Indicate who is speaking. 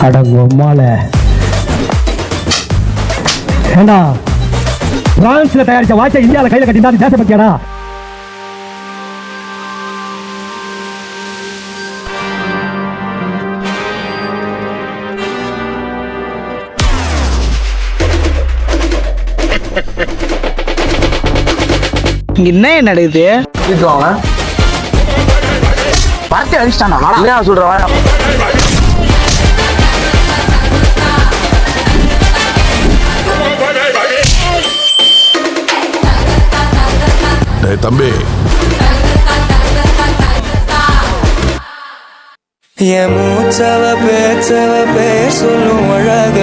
Speaker 1: அடங்கம்மால ஏண்டா பிரான்ஸ்ல தயாரிச்ச வாட்சை இந்தியாவில் கையில கட்டினா தேசபக்தியாடா?
Speaker 2: என்ன நடக்குது?
Speaker 3: பார்த்து அடிச்சிட்டானா சொல்றேன்.
Speaker 4: தம்பி
Speaker 5: என் மூச்சவ பேச்சவ பேர் சொல்லும் அழக